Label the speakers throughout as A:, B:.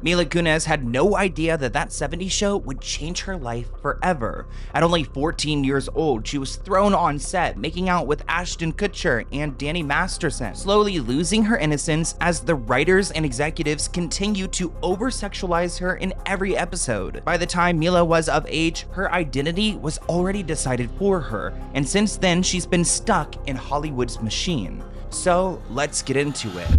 A: Mila Kunis had no idea that that 70's show would change her life forever. At only 14 years old, she was thrown on set, making out with Ashton Kutcher and Danny Masterson, slowly losing her innocence as the writers and executives continue to over-sexualize her in every episode. By the time Mila was of age, her identity was already decided for her, and since then, she's been stuck in Hollywood's machine. So let's get into it.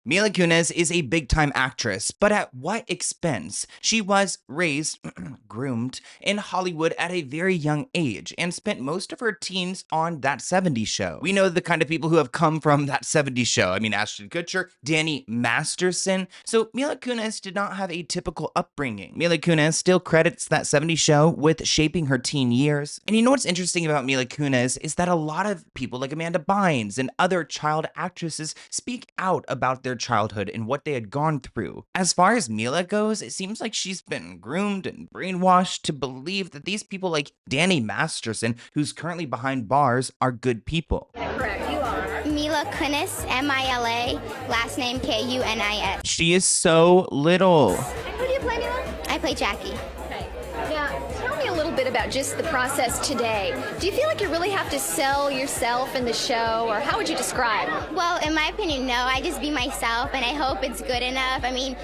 A: Mila Kunis is a big-time actress, but at what expense? She was raised, groomed, in Hollywood at a very young age and spent most of her teens on That 70's Show. We know the kind of people who have come from That 70's Show. I mean, Ashton Kutcher, Danny Masterson. So Mila Kunis did not have a typical upbringing. Mila Kunis still credits That 70's Show with shaping her teen years. And you know what's interesting about Mila Kunis is that a lot of people like Amanda Bynes and other child actresses speak out about their childhood and what they had gone through. As far as Mila goes, it seems like she's been groomed and brainwashed to believe that these people like Danny Masterson, who's currently behind bars, are good people.
B: Correct, you are.
C: Mila Kunis, M-I-L-A, last name K-U-N-I-S.
A: She is so little.
B: Who do you play, Mila?
C: I play Jackie.
B: Okay. Now, tell me a little bit about just the process today. Do you feel like you really have to sell yourself in the show, or how would you describe?
C: Well, in my opinion, no. I just be myself, and I hope it's good enough. I mean,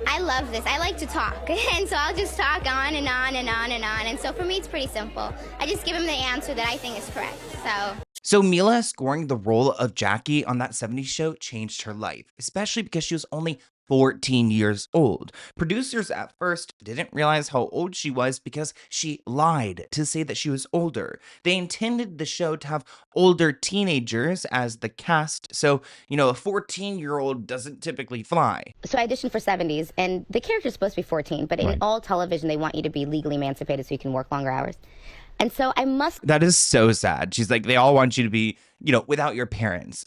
C: I love this. I like to talk, and so I'll just talk on and on and on and on. And so for me, it's pretty simple. I just give him the answer that I think is correct.
A: So Mila scoring the role of Jackie on That 70's Show changed her life, especially because she was only 14 years old. Producers at first didn't realize how old she was because she lied to say that she was older. They intended the show to have older teenagers as the cast, so, you know, a 14-year-old doesn't typically fly.
D: So I auditioned for 70's, and the character's supposed to be 14, but in all television, they want you to be legally emancipated so you can work longer hours. And so I must...
A: That is so sad. She's like, they all want you to be, you know, without your parents'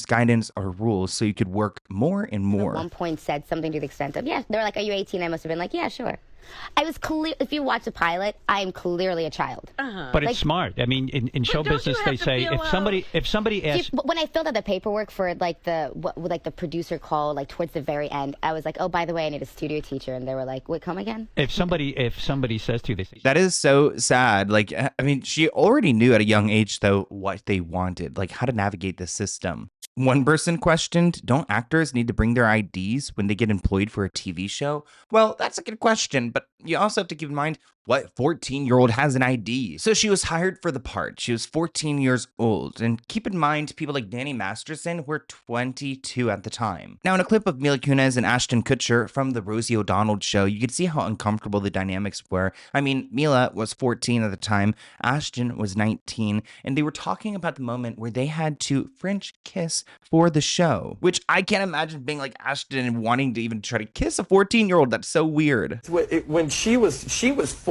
A: guidance or rules, so you could work more and more.
D: At one point said something to the extent of, yeah, they were like, are you 18? I must have been like, yeah, sure. I was clear. If you watch the pilot, I am clearly a child.
E: But it's smart. I mean, in show business, they say if somebody asks.
D: See, when I filled out the paperwork for what the producer called towards the very end, I was like, oh, by the way, I need a studio teacher, and they were like, wait, come again?
E: If somebody says to you, they say,
A: that is so sad. Like, I mean, she already knew at a young age though what they wanted, like how to navigate the system. One person questioned, don't actors need to bring their IDs when they get employed for a TV show? Well, that's a good question, but you also have to keep in mind, what 14-year-old has an ID? So she was hired for the part. She was 14 years old. And keep in mind, people like Danny Masterson were 22 at the time. Now, in a clip of Mila Kunis and Ashton Kutcher from the Rosie O'Donnell show, you could see how uncomfortable the dynamics were. I mean, Mila was 14 at the time, Ashton was 19, and they were talking about the moment where they had to French kiss for the show, which I can't imagine being like Ashton and wanting to even try to kiss a 14-year-old. That's so weird.
F: When she was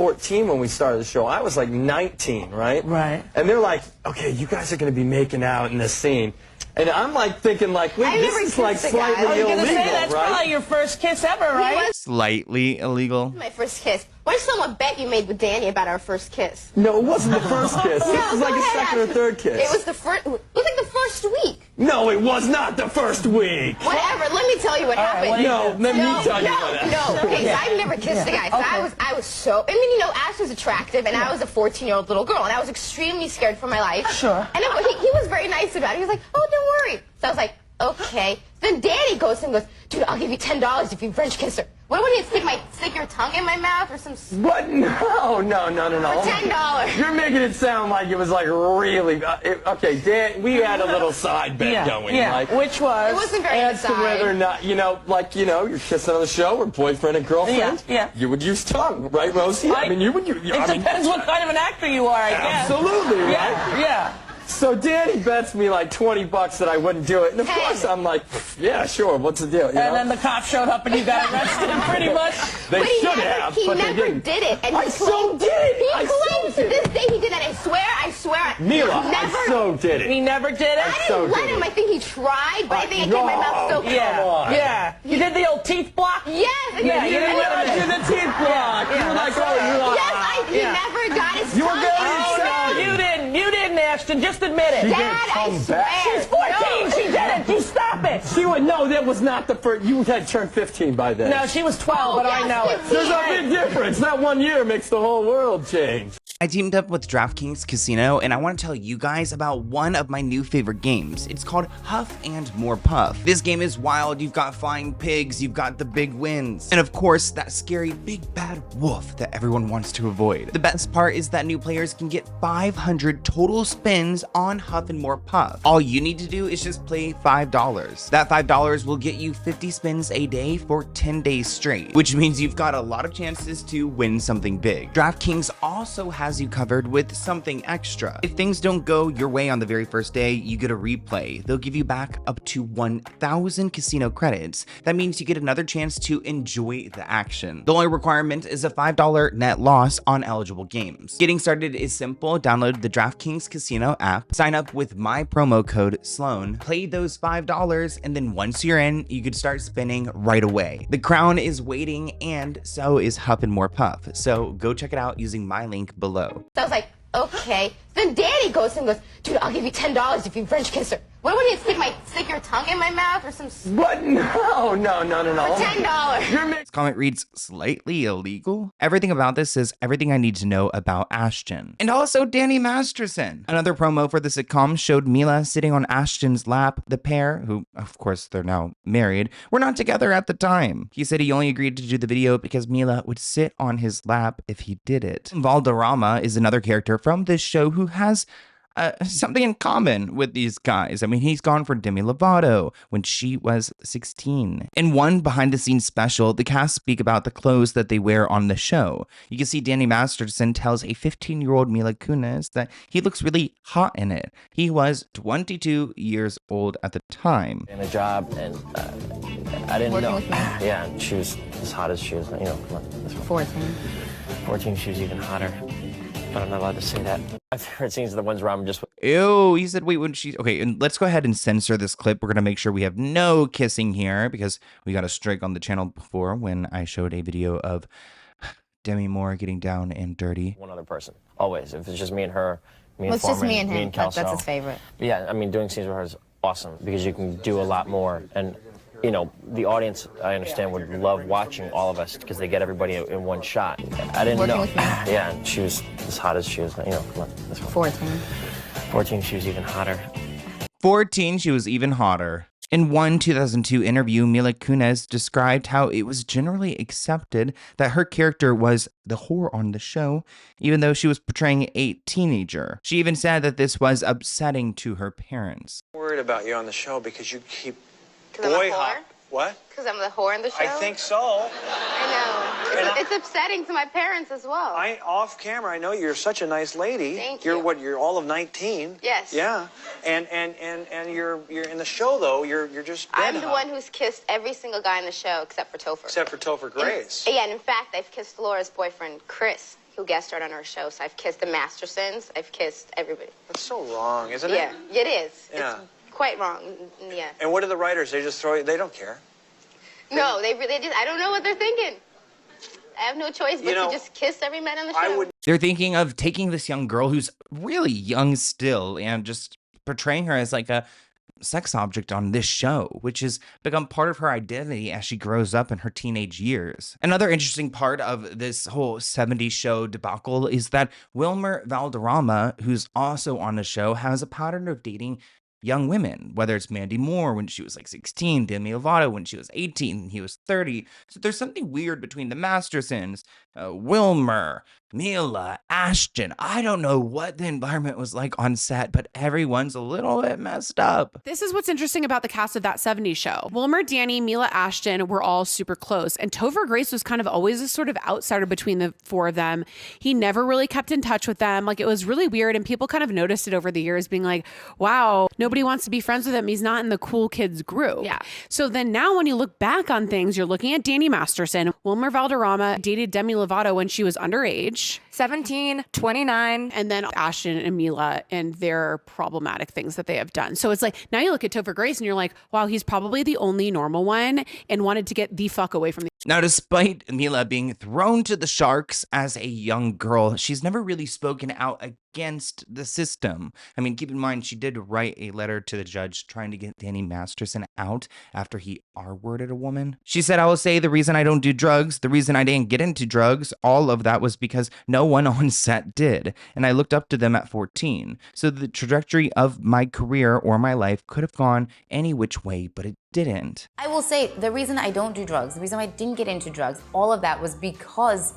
F: 14 when we started the show. I was like 19, right?
G: Right.
F: And they're like, okay, you guys are going to be making out in this scene. And I'm like thinking like, wait, this is like slightly illegal,
G: say, that's
F: right?
G: probably your first kiss ever, right?
A: Slightly illegal.
H: My first kiss. Why don't you tell them a bet you made with Danny about our first kiss?
F: No, it wasn't the first kiss.
H: No,
F: This was like a second or third kiss.
H: It was the first. It was like the first week.
F: No, it was not the first week.
H: Whatever. Let me tell you what happened.
F: No, let me tell you what happened.
H: No. Okay, so I've never kissed a guy. So I was so. I mean, you know, Ash was attractive, and I was a 14-year-old little girl, and I was extremely scared for my life.
G: Sure.
H: And he was very nice about it. He was like, "Oh, don't worry." So I was like, "Okay." Then Danny goes and goes, "Dude, I'll give you $10 if you French kiss her." What would you stick your tongue in my mouth or some?
F: What? No.
H: For $10.
F: You're making it sound like it was like really. Okay, Dan, we had a little side bet going.
G: Yeah.
F: Like,
G: Which was?
H: It wasn't very
F: as to whether or not, you're kissing on the show or boyfriend and girlfriend.
G: Yeah.
F: You would use tongue, right, Rosie? I mean, you would.
G: It depends what kind of an actor you are, I guess.
F: Absolutely, right?
G: Yeah.
F: So Danny bets me like $20 that I wouldn't do it, and of course I'm like, yeah, sure, what's the deal? You know?
G: And then the cop showed up and you got arrested, pretty much.
F: They should have, but they didn't.
H: He never did it. And
F: I so did.
H: He claims to this day he did it. I swear.
F: Mila,
H: never,
F: I so did it.
G: He never did it?
H: I didn't let him. I think he tried, but I think I kept my mouth so closed.
G: Yeah. You did the old teeth block?
H: Yes.
G: Yeah, you didn't let him do the teeth block.
F: You were like, oh,
H: Yes, he never got his tongue.
F: You were going
G: Oh, no, you didn't Ashton. Just admit it.
H: Dad, I swear.
G: She's 14. She did it. You stop it.
F: She would know that was not the first. You had turned 15 by then.
G: No, she was 12, but I know it.
F: There's a big difference. That 1 year makes the whole world change.
A: I teamed up with DraftKings Casino, and I want to tell you guys about one of my new favorite games. It's called Huff and More Puff. This game is wild. You've got flying pigs, you've got the big wins, and of course, that scary big bad wolf that everyone wants to avoid. The best part is that new players can get 500 total spins on Huff and More Puff. All you need to do is just play $5. That $5 will get you 50 spins a day for 10 days straight, which means you've got a lot of chances to win something big. DraftKings also has you covered with something extra. If things don't go your way on the very first day, you get a replay. They'll give you back up to 1,000 casino credits. That means you get another chance to enjoy the action. The only requirement is a $5 net loss on eligible games. Getting started is simple. Download the DraftKings Casino app, sign up with my promo code Sloan, play those $5, and then once you're in, you can start spinning right away. The crown is waiting, and so is Huff and More Puff. So go check it out using my link below.
H: So I was like, okay. Then Daddy goes and goes, dude, I'll give you $10 if you French kiss her. What would you stick your tongue in my mouth or some?
F: What? No.
H: For $10.
A: This comment reads slightly illegal. Everything about this is everything I need to know about Ashton. And also Danny Masterson. Another promo for the sitcom showed Mila sitting on Ashton's lap. The pair, who of course they're now married, were not together at the time. He said he only agreed to do the video because Mila would sit on his lap if he did it. Valderrama is another character from this show who has something in common with these guys. I mean, he's gone for Demi Lovato when she was 16. In one behind-the-scenes special, the cast speak about the clothes that they wear on the show. You can see Danny Masterson tells a 15-year-old Mila Kunis that he looks really hot in it. He was 22 years old at the time.
I: In a job, and I didn't know. Yeah, and she was as hot as she was, you know, come on.
D: 14.
I: 14, she was even hotter. But I'm not allowed to say that. My favorite scenes are the ones where I'm just...
A: Ew, he said wait when she's... Okay, and let's go ahead and censor this clip. We're going to make sure we have no kissing here because we got a strike on the channel before when I showed a video of Demi Moore getting down and dirty.
I: One other person, always. If it's just me and her, me and
D: It's just me and him.
I: me and Kelso.
D: That's his favorite.
I: Yeah, I mean, doing scenes with her is awesome because you can do a lot more. And, you know, the audience, I understand, would love watching all of us because they get everybody in one shot. I didn't know. Yeah, and she was as hot as she was, you know, come on.
D: 14.
I: 14, she was even hotter.
A: 14, she was even hotter. In one 2002 interview, Mila Kunis described how it was generally accepted that her character was the whore on the show, even though she was portraying a teenager. She even said that this was upsetting to her parents.
J: I'm worried about you on the show because you keep
H: boy hop.
J: What?
H: Because I'm the whore in the show?
J: I think so.
H: I know. It's upsetting to my parents as well.
J: Off camera, I know you're such a nice lady.
H: Thank
J: you're
H: you.
J: what? You're all of 19.
H: Yes.
J: Yeah. And you're in the show though. You're just.
H: I'm the one who's kissed every single guy in the show except for Topher.
J: Except for Topher Grace.
H: And in fact, I've kissed Laura's boyfriend Chris, who guest starred on our show. So I've kissed the Mastersons. I've kissed everybody.
J: That's so wrong, isn't it?
H: Yeah, it is.
J: Yeah.
H: It's quite wrong. Yeah.
J: And what do the writers? They just throw you. They don't care.
H: No, they just. I don't know what they're thinking. I have no choice but to just kiss every man on the show.
A: They're thinking of taking this young girl who's really young still and just portraying her as like a sex object on this show, which has become part of her identity as she grows up in her teenage years. Another interesting part of this whole 70s show debacle is that Wilmer Valderrama, who's also on the show, has a pattern of dating young women, whether it's Mandy Moore when she was like 16, Demi Lovato when she was 18, and he was 30. So there's something weird between the Mastersons, Wilmer, Mila, Ashton. I don't know what the environment was like on set, but everyone's a little bit messed up.
K: This is what's interesting about the cast of That 70s Show. Wilmer, Danny, Mila, Ashton were all super close, and Topher Grace was kind of always a sort of outsider between the four of them. He never really kept in touch with them. Like, it was really weird, and people kind of noticed it over the years, being like, wow, nobody wants to be friends with him. He's not in the cool kids group. Yeah. So then now when you look back on things, you're looking at Danny Masterson. Wilmer Valderrama dated Demi Lovato when she was underage.
L: 17, 29.
K: And then Ashton and Mila and their problematic things that they have done. So it's like, now you look at Topher Grace and you're like, wow, he's probably the only normal one and wanted to get the fuck away from the
A: Now, despite Mila being thrown to the sharks as a young girl, she's never really spoken out against the system. I mean, keep in mind, she did write a letter to the judge trying to get Danny Masterson out after he R-worded a woman. She said, "I will say the reason I don't do drugs, the reason I didn't get into drugs, all of that was because no one on set did. And I looked up to them at 14. So the trajectory of my career or my life could have gone any which way, but it didn't."
D: I will say the reason I don't do drugs, the reason I didn't get into drugs, all of that was because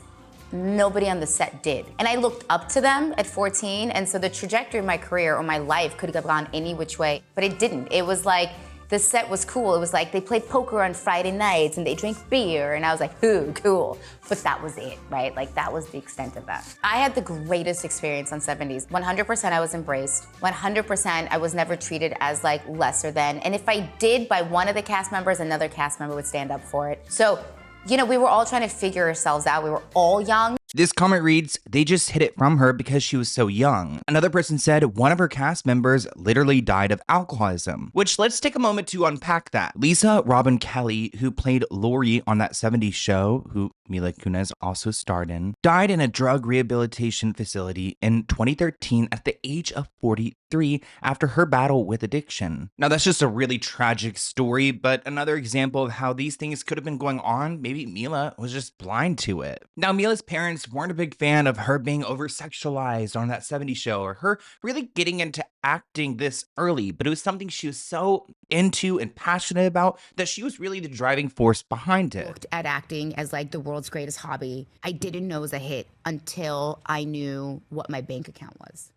D: nobody on the set did. And I looked up to them at 14, and so the trajectory of my career or my life could have gone any which way, but it didn't. It was like, the set was cool. It was like they played poker on Friday nights and they drank beer, and I was like, ooh, cool. But that was it, right? Like, that was the extent of that. I had the greatest experience on 70's. 100% I was embraced. 100% I was never treated as like lesser than. And if I did by one of the cast members, another cast member would stand up for it. So, you know, we were all trying to figure ourselves out. We were all young.
A: This comment reads, "They just hid it from her because she was so young." Another person said one of her cast members literally died of alcoholism, which let's take a moment to unpack that. Lisa Robin Kelly, who played Lori on that 70s show, who Mila Kunis also starred in, died in a drug rehabilitation facility in 2013 at the age of 43 after her battle with addiction. Now, that's just a really tragic story, but another example of how these things could have been going on. Maybe Mila was just blind to it. Now, Mila's parents weren't a big fan of her being over-sexualized on that 70s show or her really getting into acting this early, but it was something she was so into and passionate about that she was really the driving force behind it.
D: Looked at acting as like the world's greatest hobby. I didn't know it was a hit until I knew what my bank account was.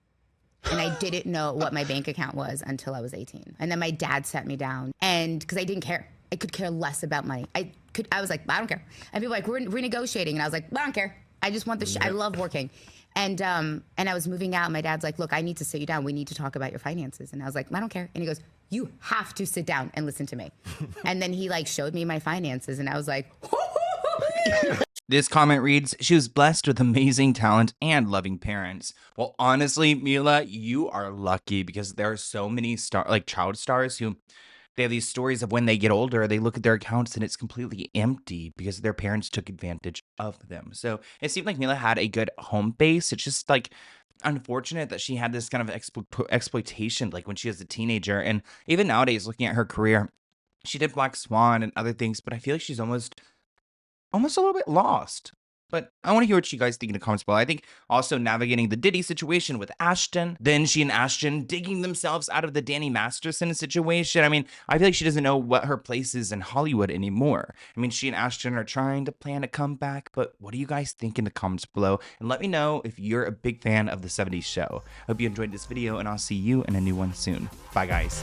D: And I didn't know what my bank account was until I was 18. And then my dad sat me down, and because I didn't care. I could care less about money. I was like, I don't care. And people were like, we're renegotiating. And I was like, I don't care. I just want the I love working. And I was moving out. And my dad's like, look, I need to sit you down. We need to talk about your finances. And I was like, I don't care. And he goes, you have to sit down and listen to me. And then he like showed me my finances, and I was like,
A: This comment reads, "She was blessed with amazing talent and loving parents." Well, honestly, Mila, you are lucky because there are so many child stars who they have these stories of when they get older, they look at their accounts and it's completely empty because their parents took advantage of them. So it seemed like Mila had a good home base. It's just like unfortunate that she had this kind of exploitation like when she was a teenager. And even nowadays, looking at her career, she did Black Swan and other things, but I feel like she's almost a little bit lost. But I want to hear what you guys think in the comments below. I think also navigating the Diddy situation with Ashton, then she and Ashton digging themselves out of the Danny Masterson situation. I mean, I feel like she doesn't know what her place is in Hollywood anymore. I mean, she and Ashton are trying to plan a comeback, but what do you guys think in the comments below? And let me know if you're a big fan of the 70s show. Hope you enjoyed this video, and I'll see you in a new one soon. Bye, guys.